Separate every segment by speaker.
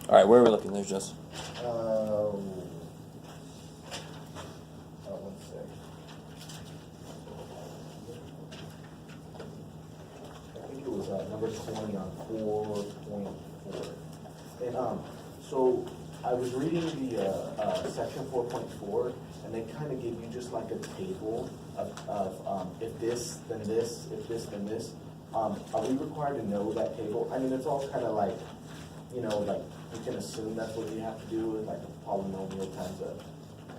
Speaker 1: All right, where are we looking? There's just.
Speaker 2: One sec. I think it was number 20 on 4.4. And so I was reading the section 4.4, and they kind of give you just like a table of if this, then this, if this, then this. Are we required to know that table? I mean, it's all kind of like, you know, like we can assume that's what you have to do with like a polynomial times a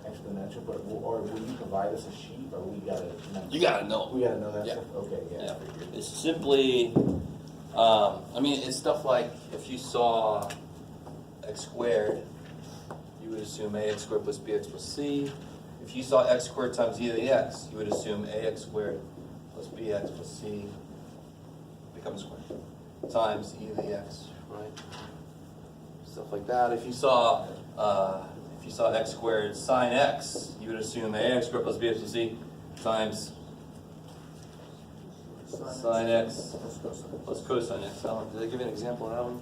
Speaker 2: exponential, but or will you provide us a sheet, or we gotta?
Speaker 1: You gotta know.
Speaker 2: We gotta know that
Speaker 1: Yeah.
Speaker 2: stuff. Okay, yeah.
Speaker 1: Yeah. It's simply, I mean, it's stuff like if you saw x squared, you would assume ax squared plus bx plus c. If you saw x squared times e to the x, you would assume ax squared plus bx plus c becomes squared times e to the x, right? Stuff like that. If you saw x squared sine x, you would assume ax squared plus bx plus c times sine x plus cosine x. Did I give you an example of that one?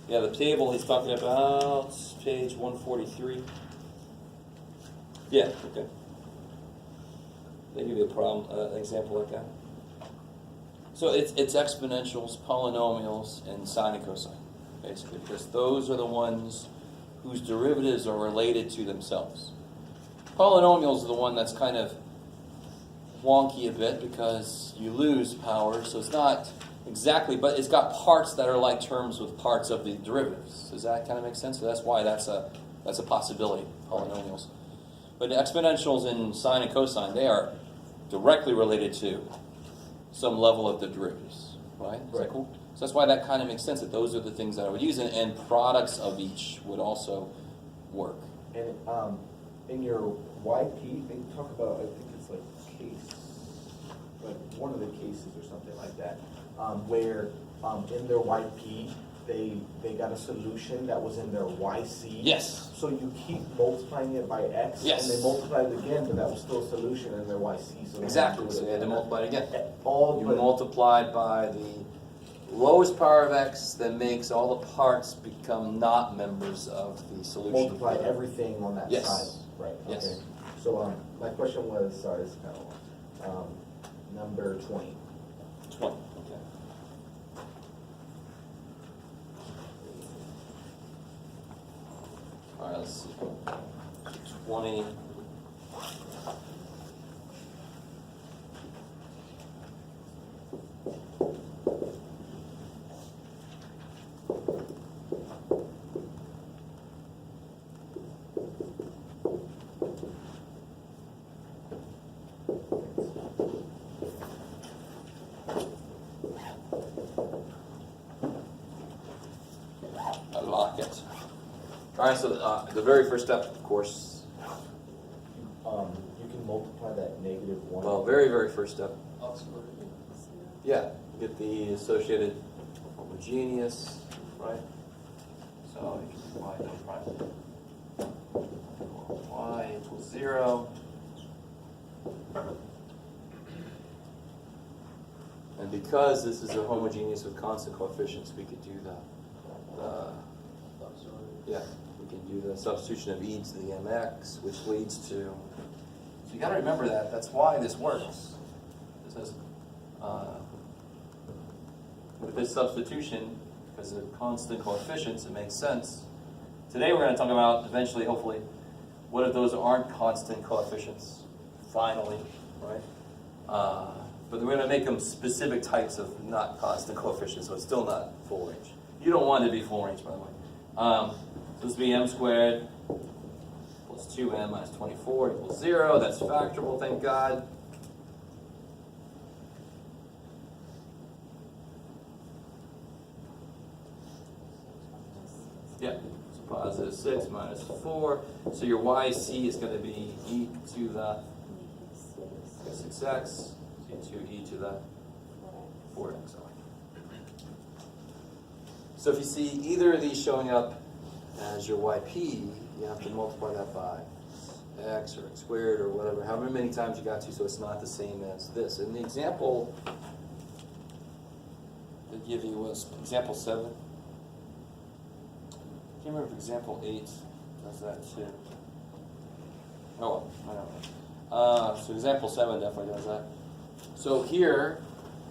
Speaker 1: Yeah, the table he's talking about, page 143. Yeah, okay. They give you a problem, an example like that. So it's exponentials, polynomials, and sine and cosine, basically, because those are the ones whose derivatives are related to themselves. Polynomials are the one that's kind of wonky a bit because you lose power, so it's not exactly, but it's got parts that are like terms with parts of the derivatives. Does that kind of make sense? So that's why that's a possibility, polynomials. But the exponentials in sine and cosine, they are directly related to some level of the derivatives, right? Is that cool? So that's why that kind of makes sense, that those are the things that I would use, and products of each would also work.
Speaker 2: And in your YP, they talk about, I think it's like case, like one of the cases or something like that, where in their YP, they got a solution that was in their YC.
Speaker 1: Yes.
Speaker 2: So you keep multiplying it by X,
Speaker 1: Yes.
Speaker 2: and they multiplied it again, but that was still a solution in their YC. So
Speaker 1: Exactly. So you had to multiply it again. You
Speaker 2: But
Speaker 1: multiplied by the lowest power of x that makes all the parts become not members of the solution.
Speaker 2: multiply everything on that
Speaker 1: Yes.
Speaker 2: side. Right.
Speaker 1: Yes.
Speaker 2: Okay. So my question was, sorry, this is kind of long. Number 20.
Speaker 1: 20. Okay. All right, let's see. 20. I lock it. All right, so the very first step, of course,
Speaker 2: You can multiply that -1.
Speaker 1: well, very first step. Yeah, get the associated homogeneous, right? So you can divide them prime. Y equals 0. And because this is a homogeneous with constant coefficients, we could do we can do the substitution of e to the mx, which leads to. So you got to remember that. That's why this works. This is with this substitution, because of constant coefficients, it makes sense. Today we're going to talk about, eventually, hopefully, what if those aren't constant coefficients? Finally, right? But we're going to make them specific types of not constant coefficients, so it's still not full range. You don't want it to be full range, by the way. So this would be m squared plus 2m minus 24 equals 0. That's factorable, thank God. Yeah, so positive 6 minus 4. So your YC is going to be e to the 6x, to e to the 4x. So if you see either of these showing up as your YP, you have to multiply that by x or x squared or whatever, however many times you got to, so it's not the same as this. And the example they give you was example 7. can't remember if example 8 does that too. Oh, well, I don't know. So example 7 definitely does that. So here,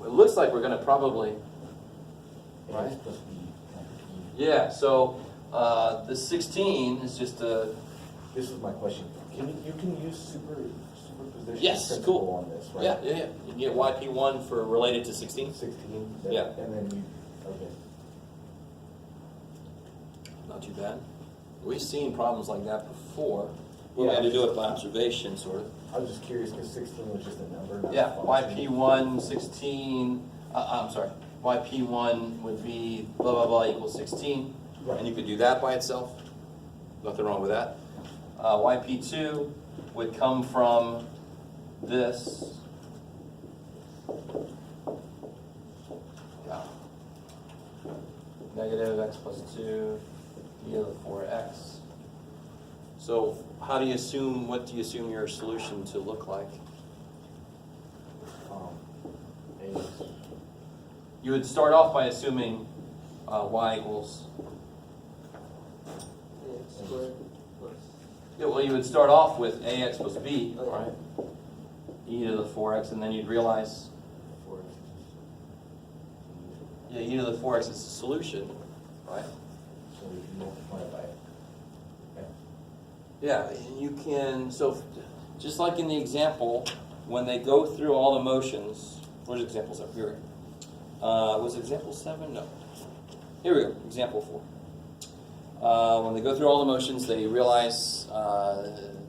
Speaker 1: it looks like we're going to probably, right?
Speaker 2: It's supposed to be kind of key.
Speaker 1: Yeah, so the 16 is just a,
Speaker 2: This is my question. You can use superposition
Speaker 1: Yes,
Speaker 2: principle
Speaker 1: cool.
Speaker 2: on this, right?
Speaker 1: yeah. You can get YP1 for related to 16.
Speaker 2: 16.
Speaker 1: Yeah.
Speaker 2: And then you, okay.
Speaker 1: Not too bad. We've seen problems like that before. We
Speaker 2: Yeah.
Speaker 1: had to do it by observation, sort of.
Speaker 2: I was just curious because 16 was just a number. Not
Speaker 1: Yeah,
Speaker 2: a function.
Speaker 1: YP1, 16, I'm sorry, YP1 would be blah, blah, blah equals 16.
Speaker 2: Right.
Speaker 1: And you could do that by itself. Nothing wrong with that. YP2 would come from this. Yeah. Negative x plus 2 e to the 4x. So how do you assume, what do you assume your solution to look like?
Speaker 2: AX.
Speaker 1: You would start off by assuming y equals. Yeah, well, you would start off with ax plus b, right? E to the 4x, and then you'd realize,
Speaker 2: 4x.
Speaker 1: yeah, e to the 4x is the solution, right?
Speaker 2: So we can multiply it by it. Okay.
Speaker 1: Yeah, and you can, so just like in the example, when they go through all the motions, where's example 7? Here. Was it example 7? No. Here we go, example 4. When they go through all the motions, they realize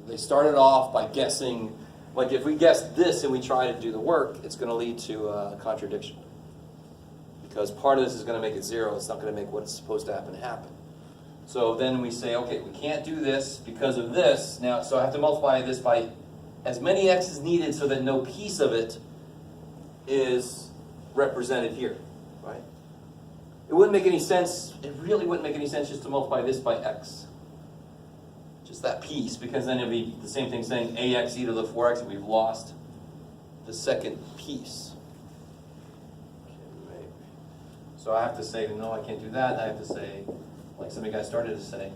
Speaker 1: they started off by guessing, like if we guess this and we try to do the work, it's going to lead to a contradiction. Because part of this is going to make it 0, it's not going to make what's supposed to happen. So then we say, okay, we can't do this because of this. Now, so I have to multiply this by as many x's needed so that no piece of it is represented here, right? It wouldn't make any sense, it really wouldn't make any sense just to multiply this by x. Just that piece, because then it'd be the same thing saying ax e to the 4x, and we've lost the second piece. Okay, so I have to say, no, I can't do that. I have to say, like some of you guys started to say,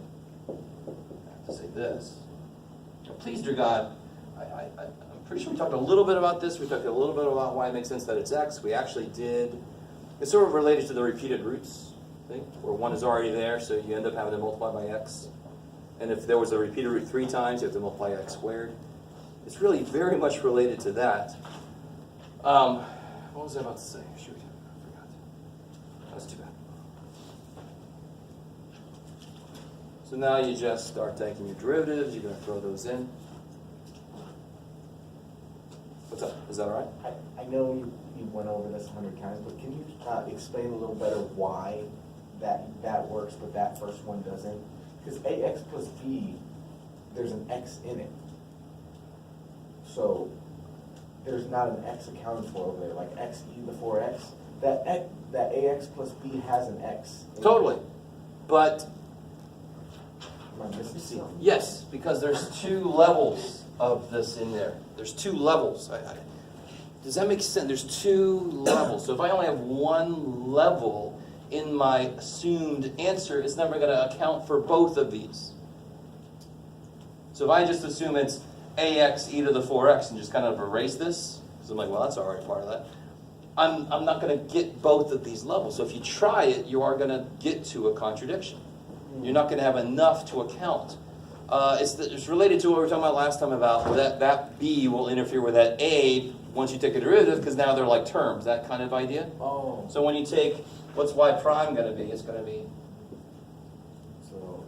Speaker 1: I have to say this. Now, please, dear God, I'm pretty sure we talked a little bit about this. We talked a little bit about why it makes sense that it's x. We actually did. It's sort of related to the repeated roots thing, where 1 is already there, so you end up having to multiply by x. And if there was a repeated root 3 times, you have to multiply x squared. It's really very much related to that. What was I about to say? Shoot, I forgot. That's too bad. So now you just start taking your derivatives. You're going to throw those in. What's up? Is that all right?
Speaker 2: I know you went over this 100 times, but can you explain a little better why that works, but that first one doesn't? Because ax plus b, there's an x in it. So there's not an x accounted for over there, like x e to the 4x. That ax plus b has an x.
Speaker 1: Totally. But
Speaker 2: Am I missing something?
Speaker 1: yes, because there's 2 levels of this in there. There's 2 levels. Does that make sense? There's 2 levels. So if I only have 1 level in my assumed answer, it's never going to account for both of these. So if I just assume it's ax e to the 4x and just kind of erase this, because I'm like, well, that's already part of that, I'm not going to get both of these levels. So if you try it, you are going to get to a contradiction. You're not going to have enough to account. It's related to what we were talking about last time about that b will interfere with that a once you take a derivative, because now they're like terms, that kind of idea.
Speaker 2: Oh.
Speaker 1: So when you take, what's y prime going to be? It's going to be
Speaker 2: So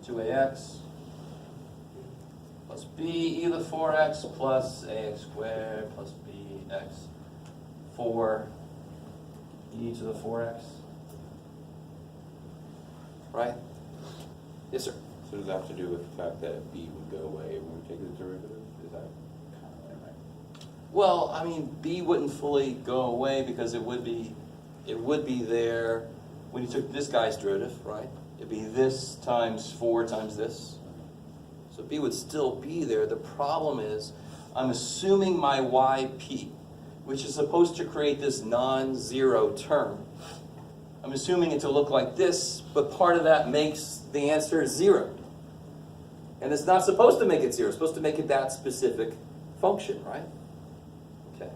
Speaker 1: 2ax plus b e to the 4x plus ax squared plus bx 4 e to the 4x. Right? Yes, sir.
Speaker 3: So does that have to do with the fact that b would go away when we take the derivative? Is that right?
Speaker 1: Well, I mean, b wouldn't fully go away because it would be there when you took this guy's derivative, right? It'd be this times 4 times this. So b would still be there. The problem is I'm assuming my yp, which is supposed to create this non-zero term, I'm assuming it to look like this, but part of that makes the answer 0. And it's not supposed to make it 0. It's supposed to make it that specific function, right? Okay.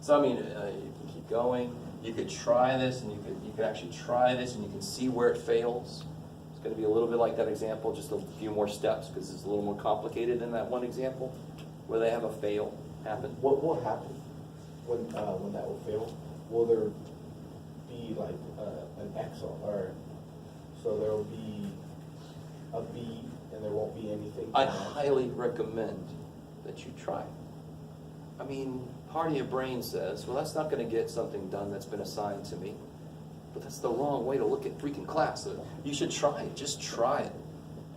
Speaker 1: So I mean, you can keep going. You could try this, and you could actually try this, and you can see where it fails. It's going to be a little bit like that example, just a few more steps, because it's a little more complicated than that one example, where they have a fail happen.
Speaker 2: What will happen when that will fail? Will there be like an X or so there will be a B and there won't be anything?
Speaker 1: I highly recommend that you try. I mean, part of your brain says, well, that's not going to get something done that's been assigned to me. But that's the wrong way to look at freaking class. So you should try it. Just try it.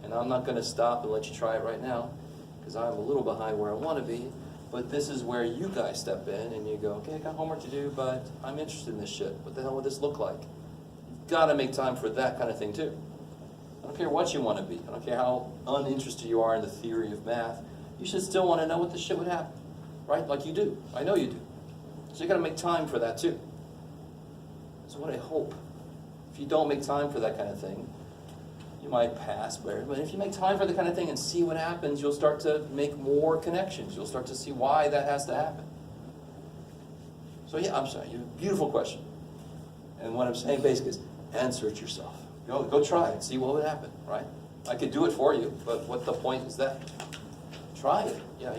Speaker 1: And I'm not going to stop and let you try it right now, because I'm a little behind where I want to be. But this is where you guys step in and you go, okay, I got homework to do, but I'm interested in this shit. What the hell would this look like? You've got to make time for that kind of thing too. I don't care what you want to be. I don't care how uninterested you are in the theory of math. You should still want to know what this shit would happen. Right? Like you do. I know you do. So you got to make time for that too. That's what I hope. If you don't make time for that kind of thing, you might pass, but if you make time for the kind of thing and see what happens, you'll start to make more connections. You'll start to see why that has to happen. So yeah, I'm sorry, beautiful question. And what I'm saying basically is answer it yourself. Go try and see what would happen, right? I could do it for you, but what the point is that? Try it. Yeah.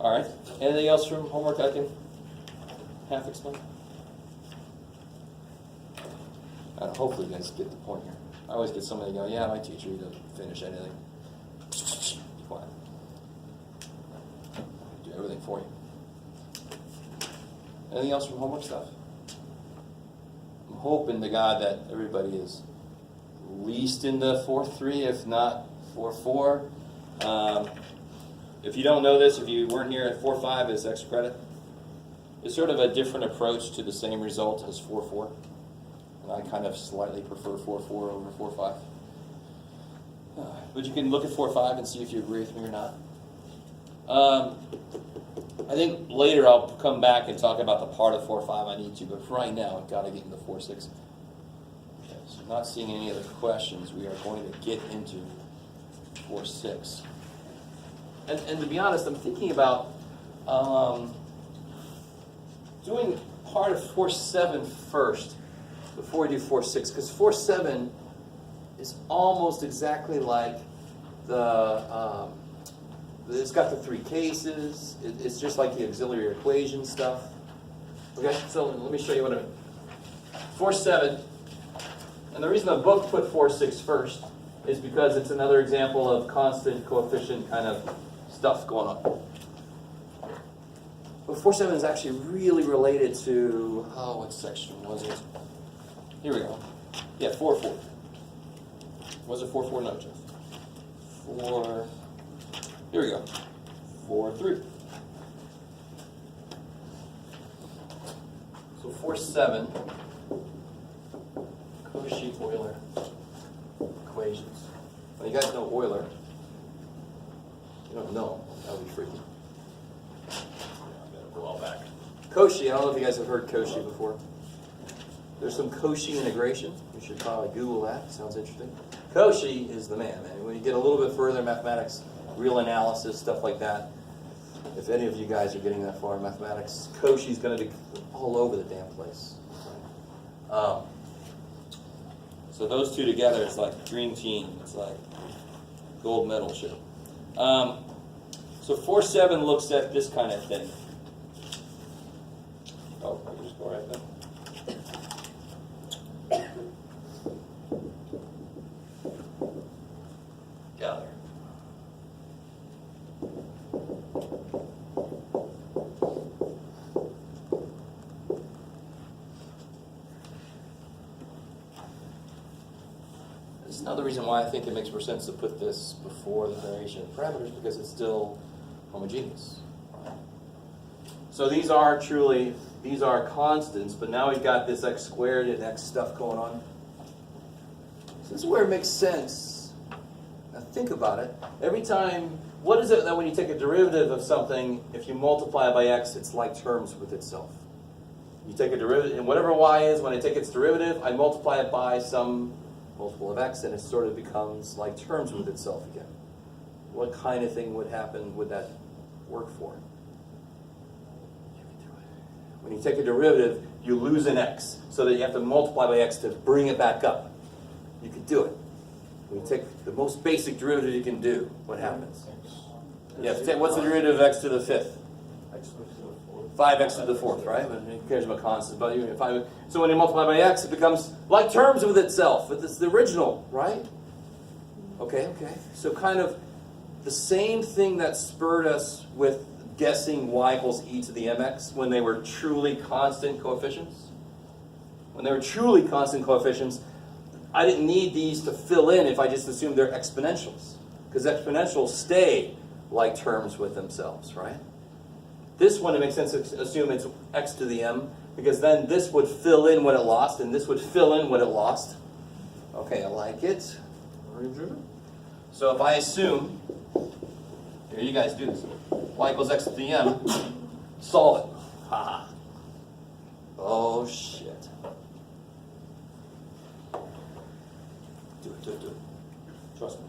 Speaker 1: All right. Anything else from homework I can half explain? Hopefully you guys get the point here. I always get somebody go, yeah, my teacher, he doesn't finish anything. Be quiet. Do everything for you. Anything else from homework stuff? I'm hoping to God that everybody is at least in the 4.3, if not 4.4. If you don't know this, if you weren't here at 4.5 as extra credit, it's sort of a different approach to the same result as 4.4. And I kind of slightly prefer 4.4 over 4.5. But you can look at 4.5 and see if you agree with me or not. I think later I'll come back and talk about the part of 4.5 I need to, but for right now I've got to get into 4.6. Okay, so not seeing any other questions, we are going to get into 4.6. And to be honest, I'm thinking about doing part of 4.7 first before we do 4.6, because 4.7 is almost exactly like the, it's got the 3 cases, it's just like the auxiliary equation stuff. Okay, so let me show you what I mean. 4.7, and the reason the book put 4.6 first is because it's another example of constant coefficient kind of stuff going on. But 4.7 is actually really related to, what section was it? Here we go. Yeah, 4.4. Was it 4.4? No, Jeff. 4, here we go. 4.3. So 4.7, Cauchy-Euler equations. Now you guys know Euler. You don't know, that would be freaky. I better go all back. Cauchy, I don't know if you guys have heard Cauchy before. There's some Cauchy integration. You should probably Google that. Sounds interesting. Cauchy is the man. When you get a little bit further in mathematics, real analysis, stuff like that, if any of you guys are getting that far in mathematics, Cauchy's going to be all over the damn place. So those two together, it's like dream team. It's like gold medal shit. So 4.7 looks at this kind of thing. Oh, I can just go right there. Gather. This is another reason why I think it makes more sense to put this before the variation of parameters, because it's still homogeneous. Right? So these are constants, but now we've got this x squared and x stuff going on. So this is where it makes sense. Now think about it. Every time, what is it that when you take a derivative of something, if you multiply it by x, it's like terms with itself? You take a derivative, and whatever y is, when I take its derivative, I multiply it by some multiple of x, and it sort of becomes like terms with itself again. What kind of thing would happen, would that work for? When you take a derivative, you lose an x, so that you have to multiply by x to bring it back up. You could do it. When you take the most basic derivative you can do, what happens? Yeah, what's the derivative of x to the fifth?
Speaker 2: X to the fourth.
Speaker 1: 5x to the fourth, right? Who cares about constants? But even 5. So when you multiply by x, it becomes like terms with itself. It's the original, right? Okay. So kind of the same thing that spurred us with guessing y equals e to the mx when they were truly constant coefficients. When they were truly constant coefficients, I didn't need these to fill in if I just assumed they're exponentials. Because exponentials stay like terms with themselves, right? This one, it makes sense to assume it's x to the m, because then this would fill in what it lost, and this would fill in what it lost. Okay, I like it. So if I assume, here you guys do this, y equals x to the m, solve it. Ha. Oh shit. Do it. Trust me.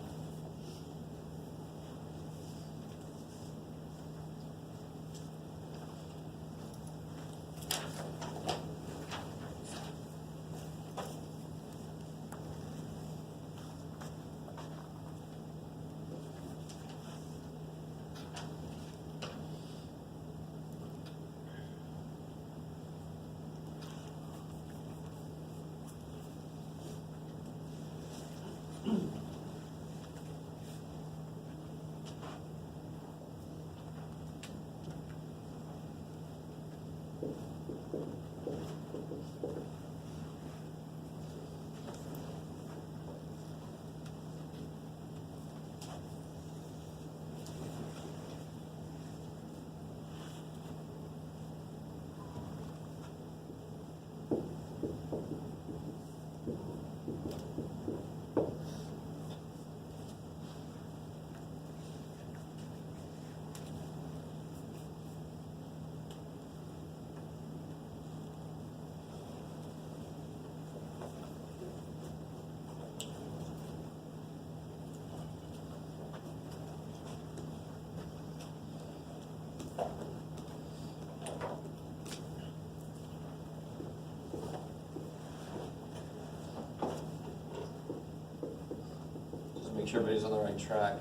Speaker 1: Make sure everybody's on the right track.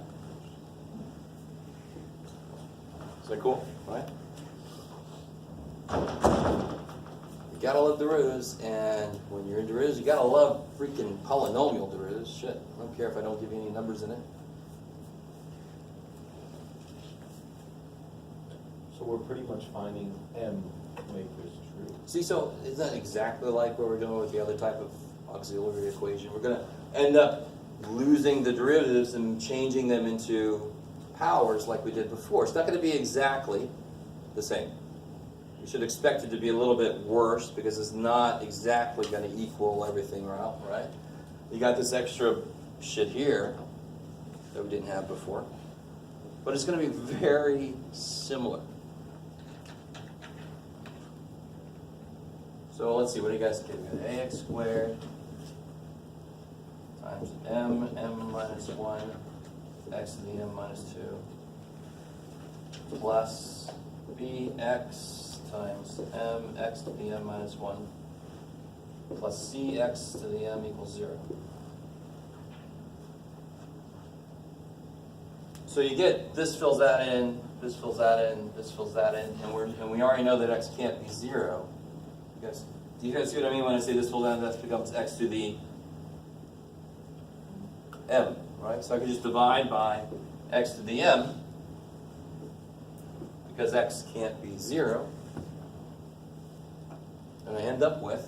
Speaker 1: Is that cool? Right? You gotta love derivatives, and when you're in derivatives, you gotta love freaking polynomial derivatives. Shit, I don't care if I don't give you any numbers in it.
Speaker 2: So we're pretty much finding m to make this true.
Speaker 1: See, so isn't that exactly like what we're doing with the other type of auxiliary equation? We're gonna end up losing the derivatives and changing them into powers like we did before. It's not going to be exactly the same. You should expect it to be a little bit worse because it's not exactly going to equal everything out, right? You got this extra shit here that we didn't have before. But it's going to be very similar. So let's see, what do you guys get? We got ax squared times m minus 1, x to the m minus 2, plus bx times m x to the m minus 1, plus cx to the m equals 0. So you get this fills that in, this fills that in, this fills that in, and we already know that x can't be 0. Do you guys see what I mean when I say this fills that in, that becomes x to the m, right? So I can just divide by x to the m, because x can't be 0. And I end up with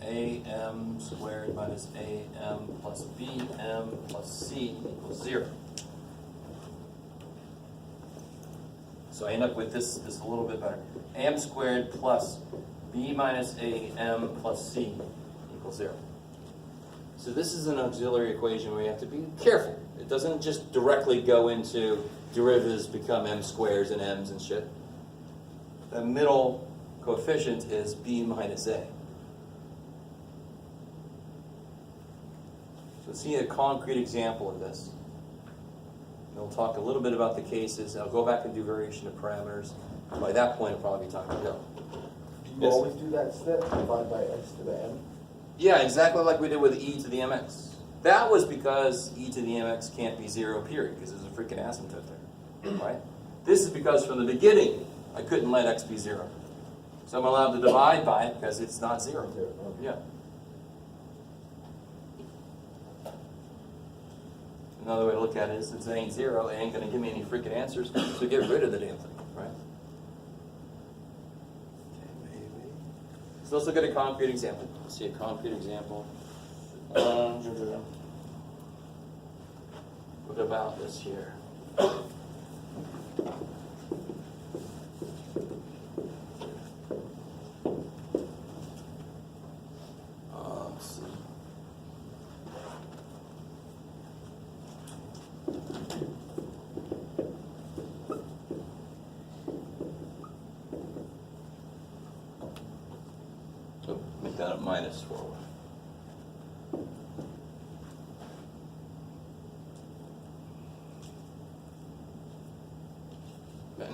Speaker 1: am squared minus am plus bm plus c equals 0. So I end up with this a little bit better. Am squared plus b minus am plus c equals 0. So this is an auxiliary equation where you have to be careful. It doesn't just directly go into derivatives become m squares and m's and shit. The middle coefficient is b minus a. So let's see a concrete example of this. And we'll talk a little bit about the cases. I'll go back and do variation of parameters. By that point, it'll probably be time to go.
Speaker 2: Do you always do that step? Divide by x to the m?
Speaker 1: Yeah, exactly like we did with e to the mx. That was because e to the mx can't be 0, period, because there's a freaking asymptote there, right? This is because from the beginning, I couldn't let x be 0. So I'm allowed to divide by it because it's not 0. Yeah. Another way to look at it is, since it ain't 0, it ain't going to give me any freaking answers, so get rid of the damn thing, right? Okay, maybe. So let's look at a concrete example. Let's see a concrete example. What about this here? Let's see. Oh, make that a minus 4.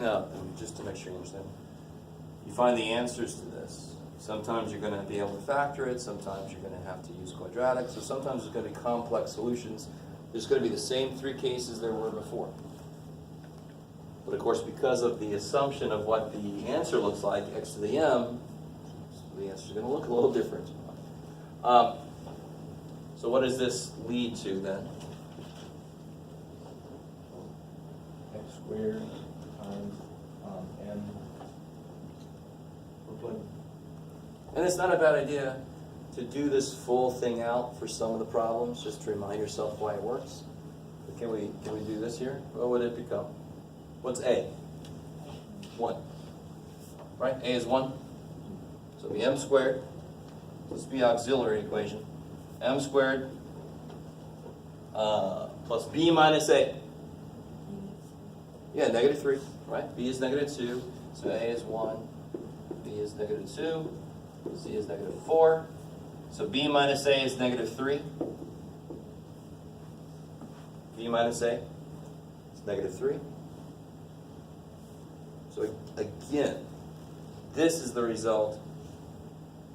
Speaker 1: Now, just to make sure you understand, you find the answers to this. Sometimes you're going to be able to factor it, sometimes you're going to have to use quadratics, so sometimes there's going to be complex solutions. There's going to be the same 3 cases there were before. But of course, because of the assumption of what the answer looks like, x to the m, the answer is going to look a little different. So what does this lead to then?
Speaker 2: X squared times m.
Speaker 1: And it's not a bad idea to do this full thing out for some of the problems, just to remind yourself why it works. But can we do this here? What would it become? What's a? 1. Right? A is 1. So it'll be m squared. Let's be auxiliary equation. M squared plus b minus a. Yeah, negative 3, right? B is negative 2. So a is 1. B is negative 2. C is negative 4. So b minus a is negative 3. B minus a is negative 3. So again, this is the result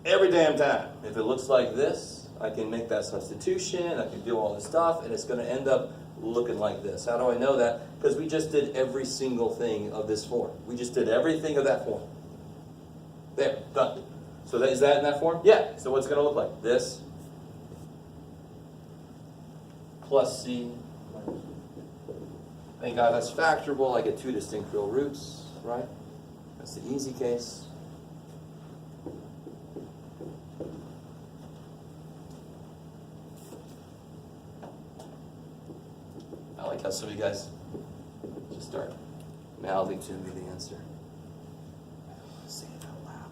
Speaker 1: every damn time. If it looks like this, I can make that substitution, I can do all this stuff, and it's going to end up looking like this. How do I know that? Because we just did every single thing of this form. We just did everything of that form. There, done. So is that in that form? Yeah. So what's it going to look like? This plus c. Thank God that's factorable. I get 2 distinct real roots, right? That's the easy case. I like how some of you guys just start mouthing to me the answer. Say it out loud.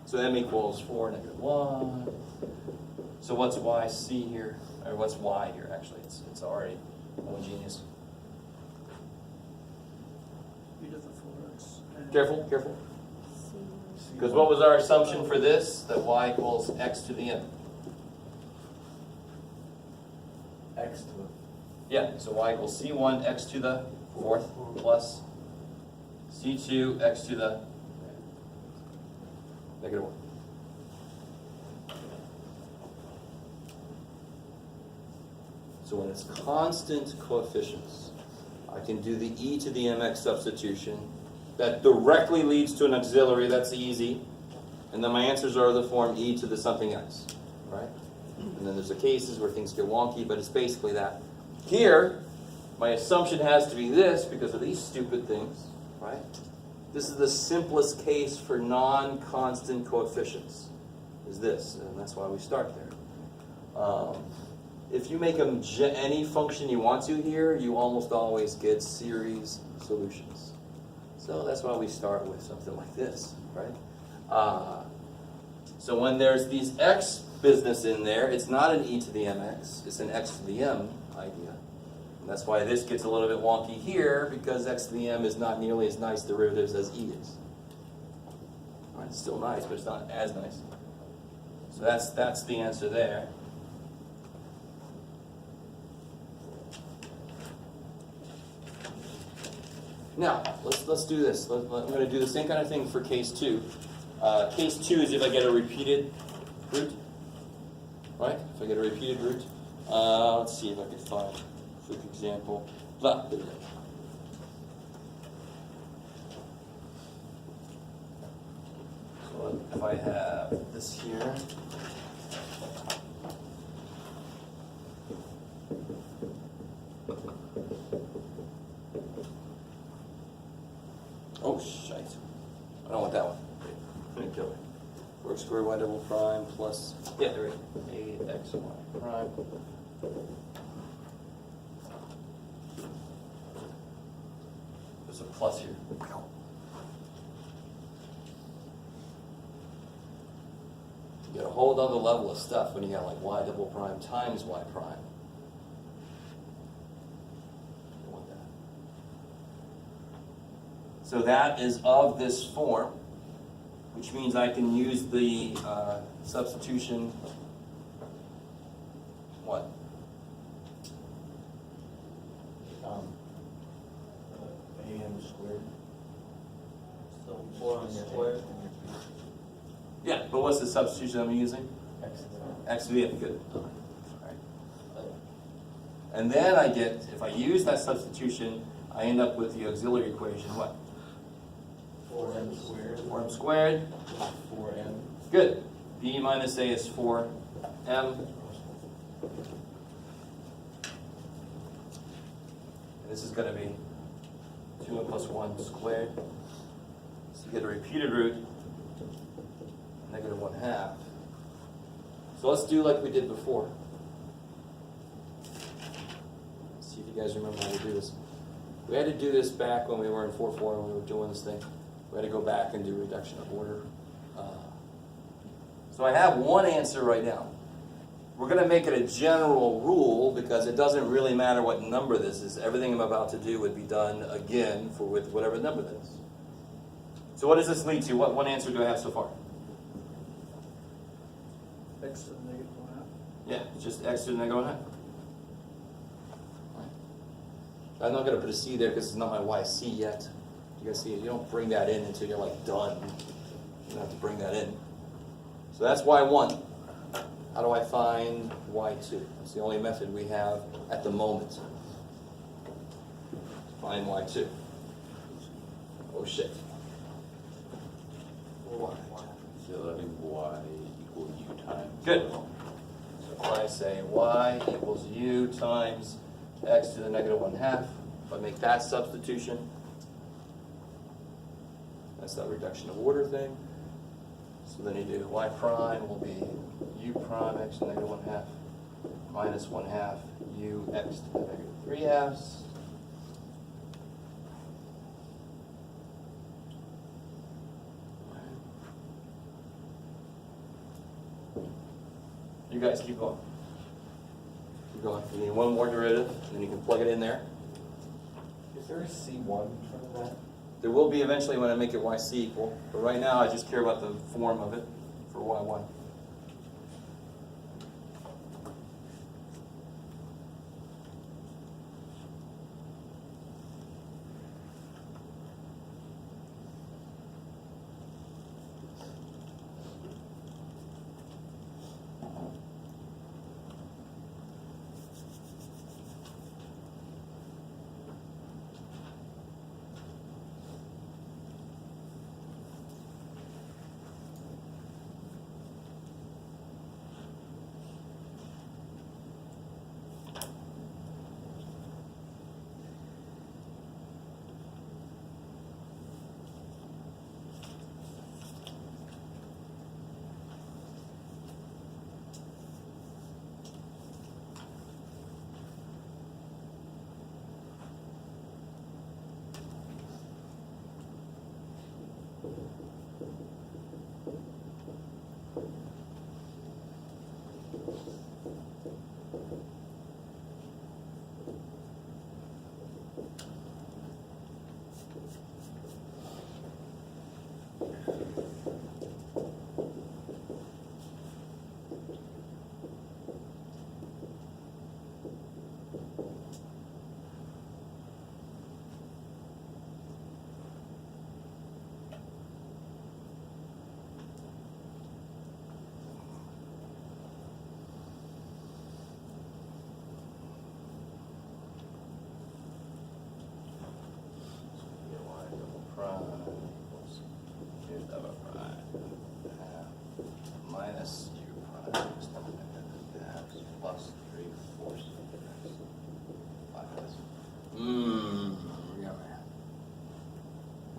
Speaker 1: So m equals 4, negative 1. So what's yc here? Or what's y here, actually? It's already homogeneous. Careful, careful. Because what was our assumption for this? That y equals x to the n.
Speaker 2: X to the...
Speaker 1: Yeah, so y equals c1 x to the 4th plus c2 x to the negative 1. So when it's constant coefficients, I can do the e to the mx substitution. That directly leads to an auxiliary, that's easy. And then my answers are the form e to the something x, right? And then there's the cases where things get wonky, but it's basically that. Here, my assumption has to be this because of these stupid things, right? This is the simplest case for non-constant coefficients, is this, and that's why we start there. If you make them any function you want to here, you almost always get series solutions. So that's why we start with something like this, right? So when there's these x business in there, it's not an e to the mx, it's an x to the m idea. And that's why this gets a little bit wonky here, because x to the m is not nearly as nice derivatives as e is. Right, it's still nice, but it's not as nice. So that's the answer there. Now, let's do this. I'm going to do the same kind of thing for case 2. Case 2 is if I get a repeated root, right? If I get a repeated root. Let's see if I can find a quick example. Blah. So if I have this here. Oh, shite. I don't want that one. Let me kill it. Work squared y double prime plus, yeah, there we go. 8xy prime. There's a plus here. You get a whole other level of stuff when you got like y double prime times y prime. So that is of this form, which means I can use the substitution, what?
Speaker 2: AM squared.
Speaker 4: So 4 squared.
Speaker 1: Yeah, but what's the substitution I'm using? X to the m, good. All right. And then I get, if I use that substitution, I end up with the auxiliary equation, what?
Speaker 2: 4m squared.
Speaker 1: 4m squared.
Speaker 2: 4m.
Speaker 1: Good. B minus a is 4m. And this is going to be 2m plus 1 squared. So you get a repeated root, negative 1/2. So let's do like we did before. See if you guys remember how to do this. We had to do this back when we were in 4.4 when we were doing this thing. We had to go back and do reduction of order. So I have one answer right now. We're going to make it a general rule because it doesn't really matter what number this is. Everything I'm about to do would be done again with whatever number that is. So what does this lead to? What answer do I have so far?
Speaker 4: X to the negative 1/2.
Speaker 1: Yeah, it's just x to the negative 1/2. I'm not going to put a c there because it's not my yc yet. You guys see it? You don't bring that in until you're like done. You don't have to bring that in. So that's y1. How do I find y2? It's the only method we have at the moment. Find y2. Oh shit.
Speaker 3: So letting y equal u times.
Speaker 1: Good. So if I say y equals u times x to the negative 1/2, if I make that substitution, that's that reduction of order thing. So then you do y prime will be u prime x to the negative 1/2 minus 1/2 u x to the negative 3/2. You guys keep going. Keep going. You need one more derivative, and then you can plug it in there.
Speaker 2: Is there a C1 in front of that?
Speaker 1: There will be eventually when I make it yc equal, but right now I just care about the form of it for y1.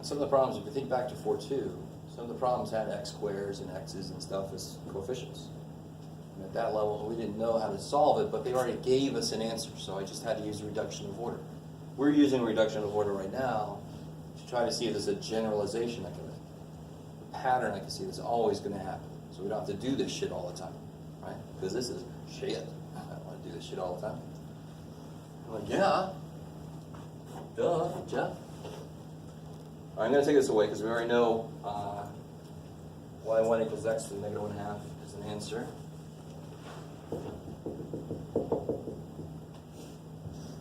Speaker 1: some of the problems, if you think back to 4.2, some of the problems had x squares and x's and stuff as coefficients. And at that level, we didn't know how to solve it, but they already gave us an answer, so I just had to use reduction of order. We're using reduction of order right now to try to see if there's a generalization I can make, a pattern I can see that's always going to happen. So we don't have to do this shit all the time, right? Because this is shit. I don't want to do this shit all the time. I'm like, yeah. Duh, Jeff. I'm going to take this away because we already know y1 equals x to the negative 1/2 is an answer.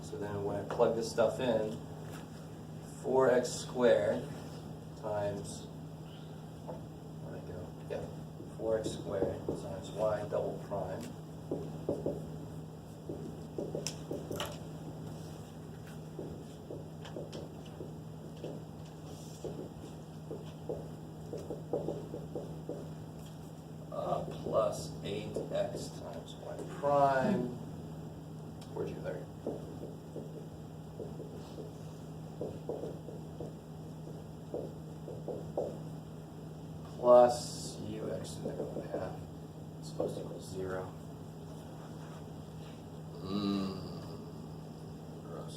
Speaker 1: So then when I plug this stuff in, 4x squared times, where'd I go? Yeah, 4x squared times y double prime plus 8x times y prime. Where'd you, there? Plus ux to the negative 1/2. It's supposed to equal 0. Gross.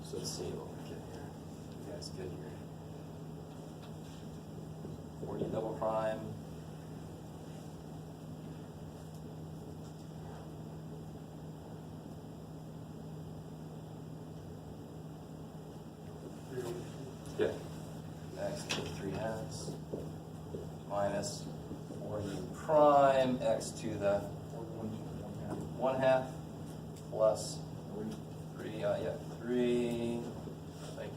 Speaker 1: So let's see what we get here. You guys get here. 40 double prime. Yeah. X to the 3/2 minus 4u prime x to the 1/2 plus 3, yeah, 3, like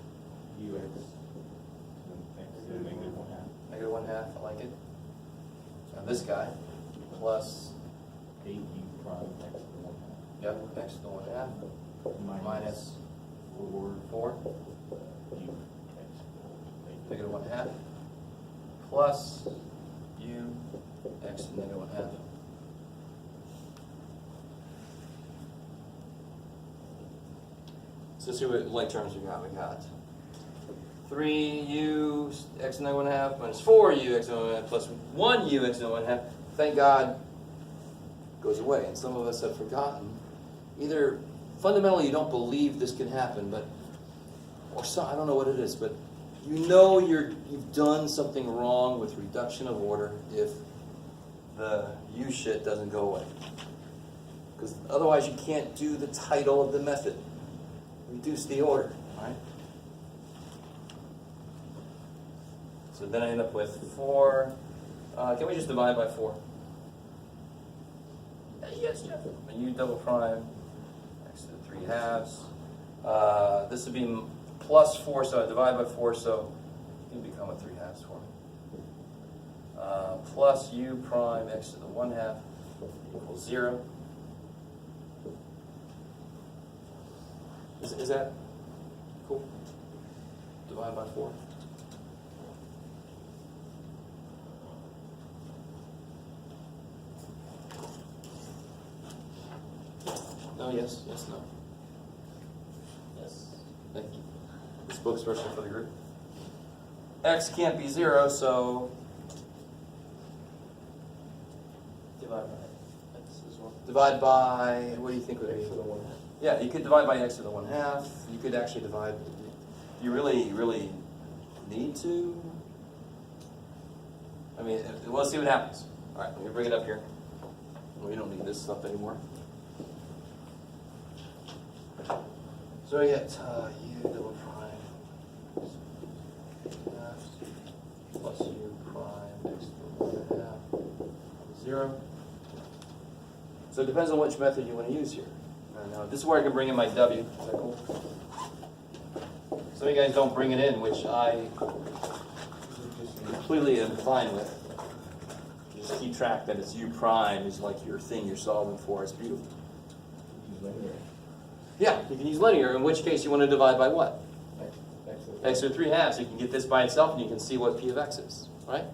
Speaker 3: ux, negative 1/2.
Speaker 1: negative 1/2, I like it. Now this guy plus
Speaker 3: 8u prime x to the 1/2.
Speaker 1: yep, x to the 1/2 minus 4
Speaker 3: u
Speaker 1: negative 1/2 plus u x to the negative 1/2. So let's see what like terms we got. We got 3u x to the negative 1/2 minus 4u x to the negative 1/2 plus 1u x to the negative 1/2. Thank God goes away. And some of us have forgotten. Either fundamentally you don't believe this can happen, but or some, I don't know what it is, but you know you've done something wrong with reduction of order if the u shit doesn't go away. Because otherwise you can't do the title of the method. Reduce the order, right? So then I end up with 4. Can we just divide by 4? Yes, Jeff. And u double prime x to the 3/2. This would be plus 4, so I divide by 4, so it can become a 3/2 for me. Plus u prime x to the 1/2 equals 0. Is that cool? Divide by 4. No, yes, yes, no. Yes. Thank you. The spokesperson for the group. X can't be 0, so
Speaker 4: Divide by x as well.
Speaker 1: divide by, what do you think would
Speaker 2: X to
Speaker 1: be?
Speaker 2: the 1/2.
Speaker 1: Yeah, you could divide by x to the 1/2. You could actually divide. You really need to? I mean, we'll see what happens. All right, let me bring it up here. We don't need this stuff anymore. So I get u double prime plus u prime x to the 1/2 0. So it depends on which method you want to use here. Now, this is where I can bring in my w. Is that cool? Some of you guys don't bring it in, which I completely am fine with. You just keep track that it's u prime is like your thing you're solving for. It's beautiful.
Speaker 2: Use linear.
Speaker 1: Yeah, you can use linear, in which case you want to divide by what?
Speaker 2: X
Speaker 1: X to the 3/2. So you can get this by itself and you can see what p of x is, right?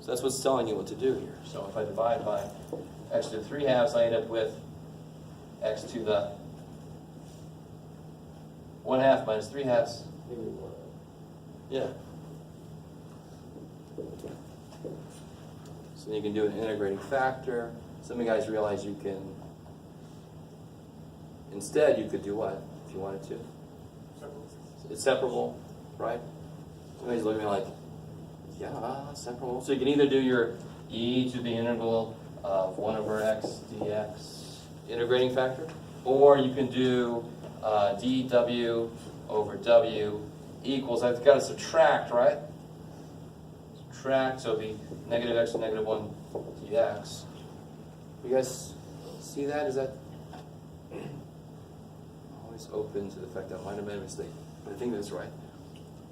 Speaker 1: So that's what's telling you what to do here. So if I divide by x to the 3/2, I end up with x to the 1/2 minus 3/2. Yeah. So then you can do an integrating factor. Some of you guys realize you can, instead you could do what, if you wanted to? It's separable, right? Somebody's looking at me like, yeah, separable. So you can either do your e to the integral of 1 over x dx integrating factor, or you can do dw over w equals, I've got to subtract, right? Subtract, so it'll be negative x to negative 1 dx. You guys see that? Is that always open to the fact that I might have made a mistake? But I think that's right.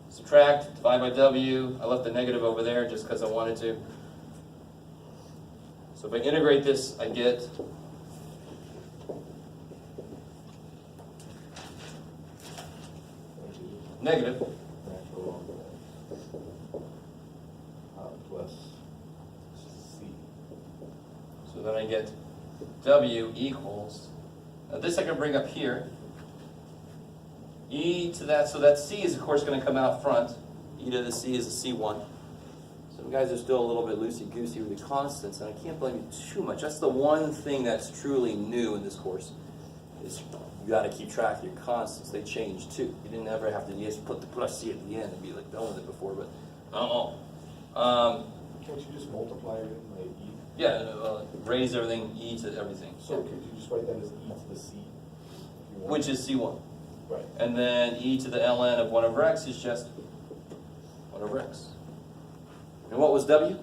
Speaker 1: Subtract, divide by w. I left the negative over there just because I wanted to. So if I integrate this, I get negative.
Speaker 2: Natural plus C.
Speaker 1: So then I get w equals, now this I can bring up here, e to that, so that c is of course going to come out front. E to the c is a c1. Some guys are still a little bit loosey-goosey with the constants, and I can't blame you too much. That's the one thing that's truly new in this course, is you got to keep track of your constants. They change too. You didn't ever have to just put the plus c at the end and be like done with it before, but
Speaker 2: Can't you just multiply everything by E?
Speaker 1: yeah, raise everything, e to everything.
Speaker 2: So could you just write that as E to the C? if you want?
Speaker 1: Which is c1.
Speaker 2: Right.
Speaker 1: And then e to the ln of 1 over x is just 1 over x. And what was w?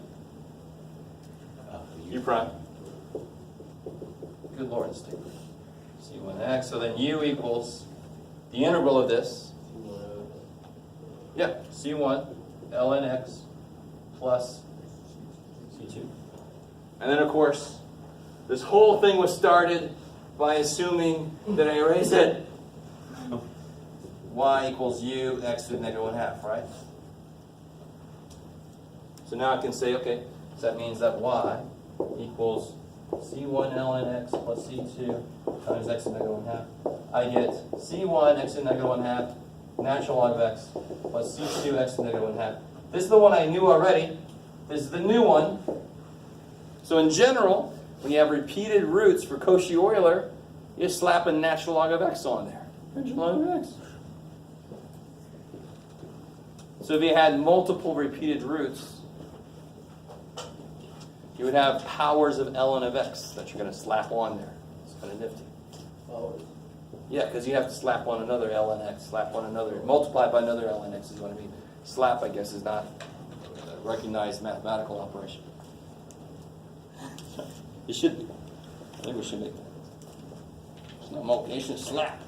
Speaker 1: U prime. Good Lord, this thing. C1x. So then u equals the integral of this. Yeah, c1 ln x plus c2. And then, of course, this whole thing was started by assuming that I erase it. Y equals u, x to the negative 1/2, right? So now I can say, okay, so that means that y equals c1 ln x plus c2 times x to the negative 1/2. I get c1 x to the negative 1/2 natural log of x plus c2 x to the negative 1/2. This is the one I knew already. This is the new one. So in general, when you have repeated roots for Cauchy-Euler, you slap a natural log of x on there. Natural log of x. So if you had multiple repeated roots, you would have powers of ln of x that you're going to slap on there. It's kind of nifty. Yeah, because you have to slap on another ln x, slap on another, multiply by another ln x is what I mean. Slap, I guess, is not a recognized mathematical operation. It should be. I think we should make that. It's not multiplication, it's slap.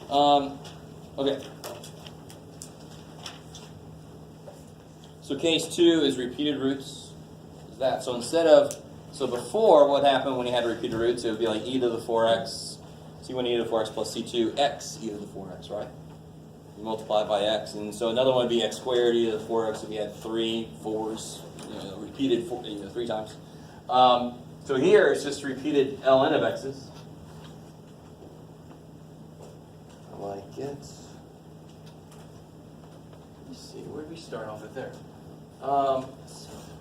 Speaker 1: Okay. So case 2 is repeated roots. Is that. So instead of, so before what happened when you had repeated roots, it would be like e to the 4x, c1 e to the 4x plus c2 x e to the 4x, right? You multiply by x, and so another one would be x squared e to the 4x if you had 3 4s, repeated 3 times. So here it's just repeated ln of x's. I like it. Let's see, where did we start off at there?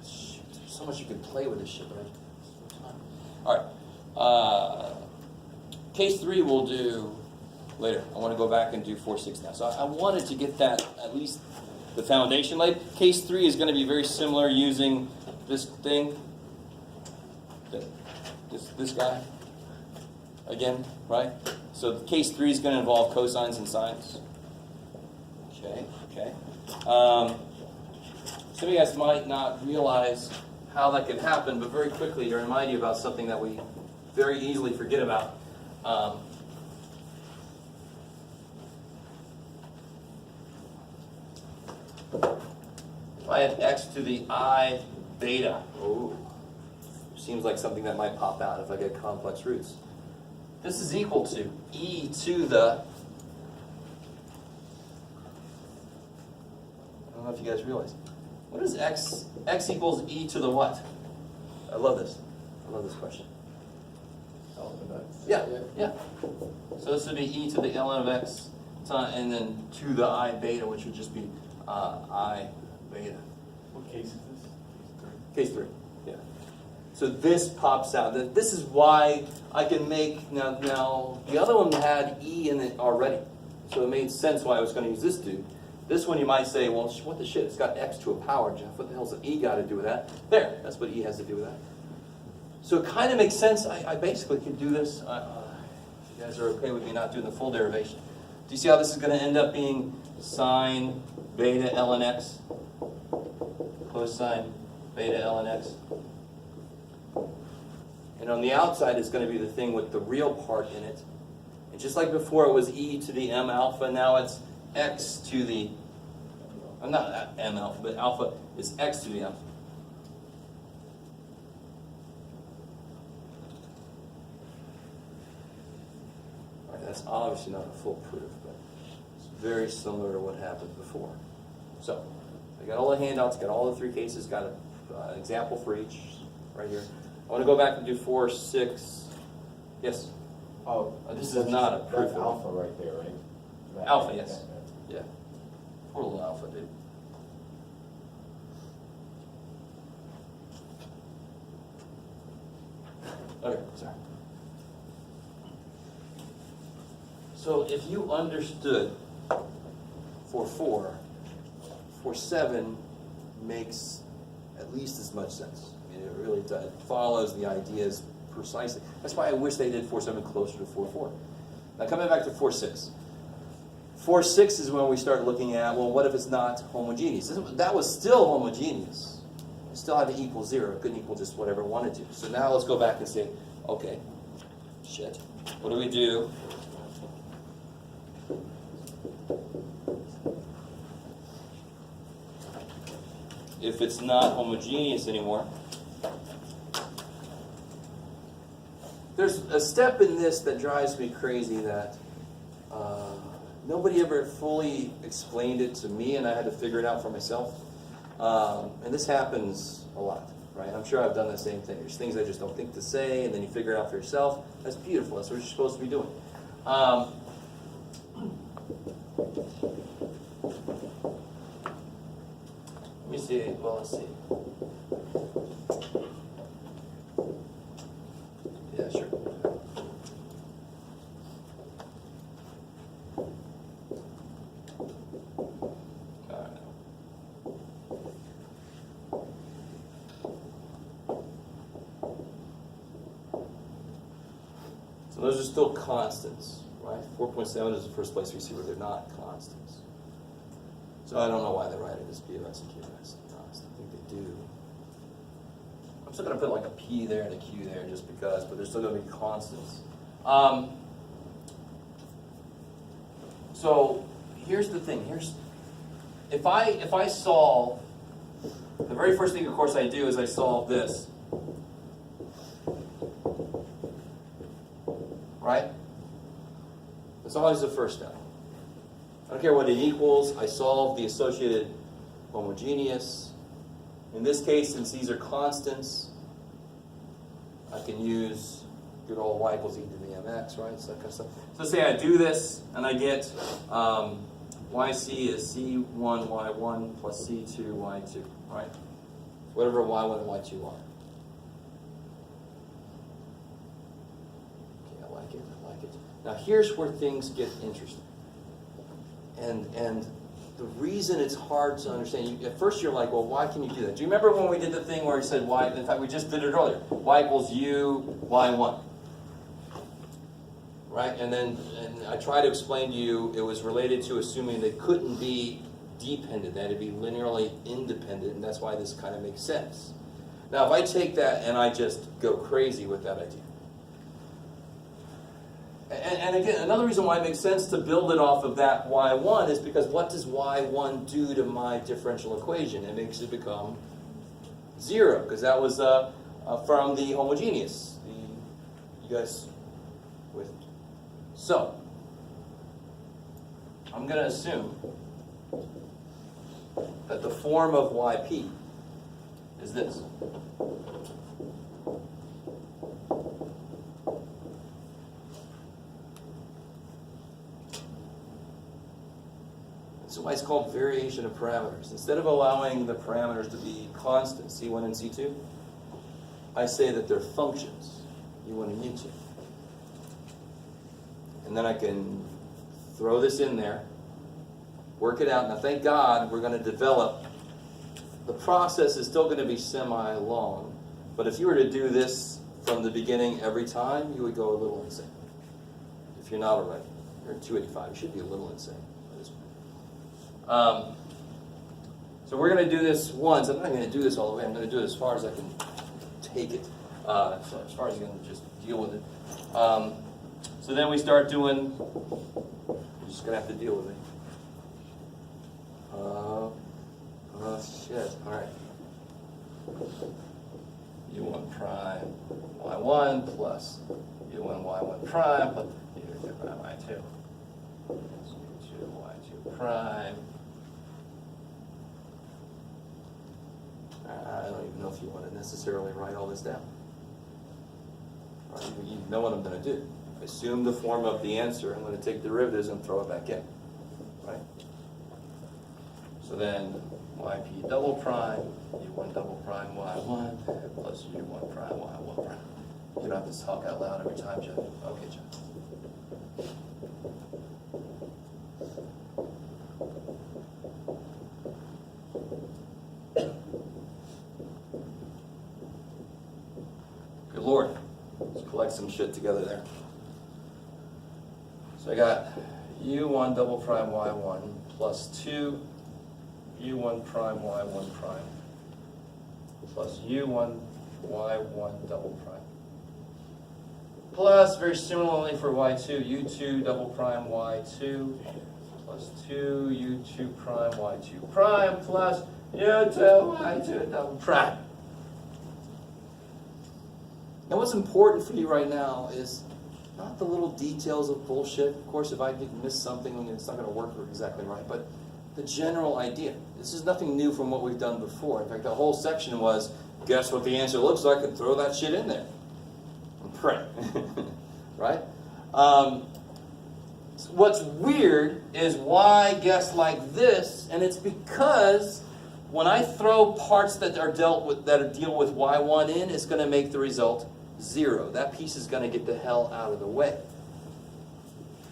Speaker 1: Shoot, there's so much you can play with this shit, right? All right. Case 3 we'll do later. I want to go back and do 4, 6 now. So I wanted to get that, at least the foundation laid. Case 3 is going to be very similar using this thing. This guy. Again, right? So case 3 is going to involve cosines and sines. Okay. Some of you guys might not realize how that can happen, but very quickly to remind you about something that we very easily forget about. If I had x to the I beta, seems like something that might pop out if I get complex roots. This is equal to e to the, I don't know if you guys realize, what is x? X equals e to the what? I love this. I love this question. Yeah. So this would be e to the ln of x and then to the I beta, which would just be I beta.
Speaker 2: What case is this?
Speaker 1: Case 3, yeah. So this pops out. This is why I can make, now the other one had E in it already. So it made sense why I was going to use this dude. This one you might say, well, what the shit? It's got X to a power, Jeff. What the hell's the E got to do with that? There, that's what E has to do with that. So it kind of makes sense. I basically could do this. If you guys are okay with me not doing the full derivation. Do you see how this is going to end up being sine beta ln x? Cosine beta ln x. And on the outside is going to be the thing with the real part in it. And just like before it was e to the m alpha, now it's x to the, not m alpha, but alpha is x to the alpha. All right, that's obviously not a full proof, but it's very similar to what happened before. So, I got all the handouts, got all the 3 cases, got an example for each right here. I want to go back and do 4, 6. Yes?
Speaker 2: Oh,
Speaker 1: This is not a proof.
Speaker 2: That's alpha right there, right?
Speaker 1: Alpha, yes. Yeah. Poor little alpha, dude. Okay, sorry. So if you understood for 4, for 7 makes at least as much sense. I mean, it really does. It follows the ideas precisely. That's why I wish they did 4-7 closer to 4-4. Now coming back to 4-6. 4-6 is when we start looking at, well, what if it's not homogeneous? That was still homogeneous. It still had to equal 0. It couldn't equal just whatever it wanted to. So now let's go back and say, okay, shit. What do we do? If it's not homogeneous anymore. There's a step in this that drives me crazy that nobody ever fully explained it to me, and I had to figure it out for myself. And this happens a lot, right? I'm sure I've done the same thing. There's things I just don't think to say, and then you figure it out for yourself. That's beautiful. That's what you're supposed to be doing. Let me see. Well, let's see. Yeah, sure. So those are still constants, right? 4.7 is the first place we see where they're not constants. So I don't know why they write it as B of x and Q of x. To be honest, I think they do. I'm still going to put like a P there and a Q there just because, but they're still going to be constants. So here's the thing. If I solve, the very first thing, of course, I do is I solve this. Right? That's always the first step. I don't care what it equals. I solve the associated homogeneous. In this case, since these are constants, I can use good old y equals e to the mx, right? So that kind of stuff. So let's say I do this, and I get yc is c1 y1 plus c2 y2, right? Whatever y1 and y2 are. Okay, I like it. Now here's where things get interesting. And the reason it's hard to understand, at first you're like, well, why can you do that? Do you remember when we did the thing where we said y, in fact we just did it earlier, y equals u, y1. Right, and I try to explain to you it was related to assuming they couldn't be dependent, they had to be linearly independent, and that's why this kind of makes sense. Now if I take that and I just go crazy with that idea, and again, another reason why it makes sense to build it off of that y1 is because what does y1 do to my differential equation? It makes it become 0, because that was from the homogeneous. You guys with me? So, I'm going to assume that the form of yp is this. why it's called variation of parameters. Instead of allowing the parameters to be constant, C1 and C2, I say that they're functions, U1 and U2. And then I can throw this in there, work it out. Now, thank God we're going to develop. The process is still going to be semi-long, but if you were to do this from the beginning every time, you would go a little insane. If you're not already, you're in 285. You should be a little insane by this point. So we're going to do this once. I'm not going to do this all the way. I'm going to do it as far as I can take it. So as far as I can just deal with it. So then we start doing. You're just going to have to deal with it. Shit. All right. U1 prime y1 plus U1 y1 prime plus U2 prime y2. U2 y2 prime. I don't even know if you want to necessarily write all this down. Right, you know what I'm going to do. Assume the form of the answer. I'm going to take derivatives and throw it back in. Right? So then yp double prime, u1 double prime y1 plus u1 prime y1 prime. You don't have to talk out loud every time, Jeff. Okay, Jeff. Good Lord. Let's collect some shit together there. So I got u1 double prime y1 plus 2 u1 prime y1 prime plus u1 y1 double prime plus, very similarly for y2, u2 double prime y2 plus 2 u2 prime y2 prime plus u2 y2 double prime. Now what's important for you right now is not the little details of bullshit. Of course, if I miss something, it's not going to work exactly right, but the general idea. This is nothing new from what we've done before. In fact, the whole section was, guess what the answer looks like, and throw that shit in there. And pray. Right? What's weird is why guess like this, and it's because when I throw parts that are deal with y1 in, it's going to make the result 0. That piece is going to get the hell out of the way.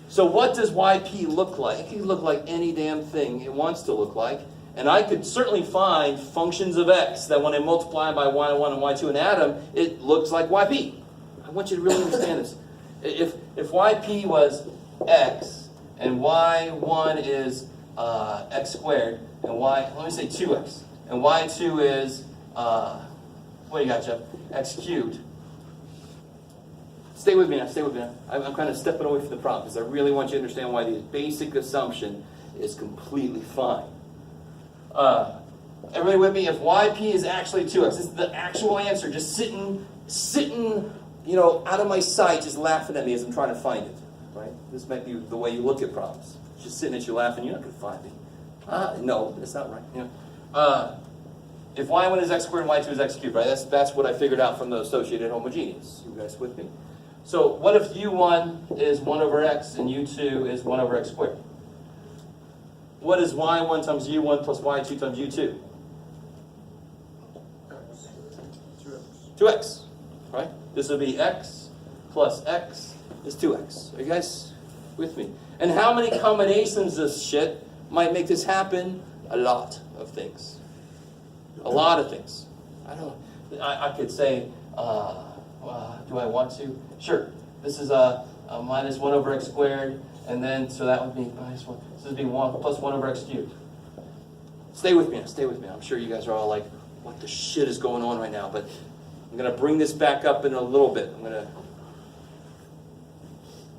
Speaker 1: So what does yp look like? It can look like any damn thing it wants to look like. And I could certainly find functions of x that when I multiply by y1 and y2 and add them, it looks like yp. I want you to really understand this. If yp was x and y1 is x squared, and let me say 2x, and y2 is, what do you got, Jeff? X cubed. Stay with me now, stay with me now. I'm kind of stepping away from the problem because I really want you to understand why the basic assumption is completely fine. Everybody with me? If yp is actually 2x, this is the actual answer, just sitting, out of my sight, just laughing at me as I'm trying to find it. Right? This might be the way you look at problems. Just sitting at you laughing, you're not going to find it. No, that's not right. If y1 is x squared and y2 is x cubed, right? That's what I figured out from the associated homogeneous. You guys with me? So what if u1 is 1 over x and u2 is 1 over x squared? What is y1 times u1 plus y2 times u2? 2x, right? This would be x plus x is 2x. Are you guys with me? And how many combinations of this shit might make this happen? A lot of things. A lot of things. I could say, do I want to? Sure. This is minus 1 over x squared, and then, so that would be minus 1. This would be 1 plus 1 over x cubed. Stay with me now, stay with me. I'm sure you guys are all like, what the shit is going on right now? But I'm going to bring this back up in a little bit. I'm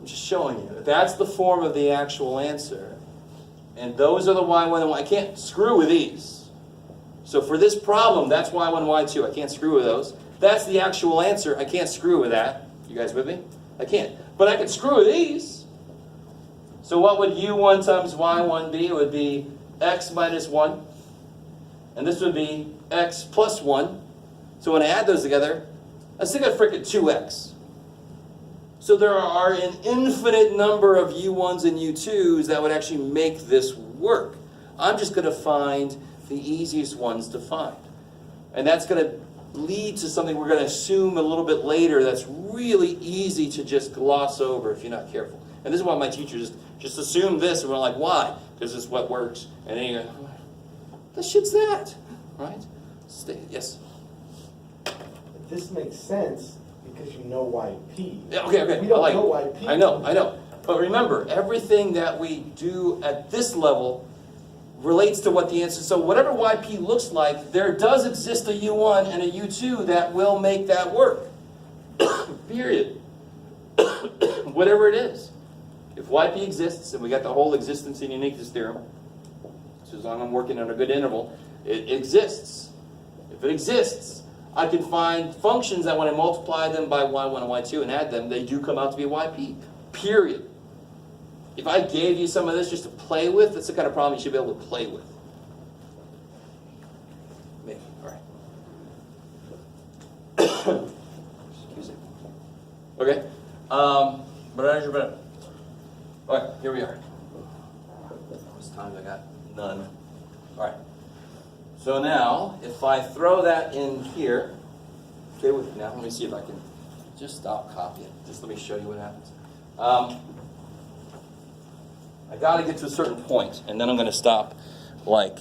Speaker 1: just showing you. That's the form of the actual answer. And those are the y1 and y. I can't screw with these. So for this problem, that's y1, y2. I can't screw with those. That's the actual answer. I can't screw with that. You guys with me? I can't. But I can screw with these. So what would u1 times y1 be? It would be x minus 1. And this would be x plus 1. So when I add those together, I still got frickin' 2x. So there are an infinite number of u1s and u2s that would actually make this work. I'm just going to find the easiest ones to find. And that's going to lead to something we're going to assume a little bit later that's really easy to just gloss over if you're not careful. And this is why my teachers just assume this, and we're like, why? Because it's what works. And then you go, the shit's that, right? Yes?
Speaker 2: This makes sense because you know YP.
Speaker 1: Yeah, okay.
Speaker 2: We don't
Speaker 1: I like
Speaker 2: know
Speaker 1: it.
Speaker 2: YP.
Speaker 1: I know. But remember, everything that we do at this level relates to what the answer is. So whatever YP looks like, there does exist a U1 and a U2 that will make that work. Period. Whatever it is. If YP exists, and we got the whole existence and uniqueness theorem, so as long as I'm working on a good interval, it exists. If it exists, I can find functions that when I multiply them by y1 and y2 and add them, they do come out to be YP. Period. If I gave you some of this just to play with, that's the kind of problem you should be able to play with. Maybe. All right. Excuse me. Okay. All right, here we are. How much time I got? None. All right. So now, if I throw that in here, stay with me now. Let me see if I can just stop copying. Just let me show you what happens. I got to get to a certain point, and then I'm going to stop like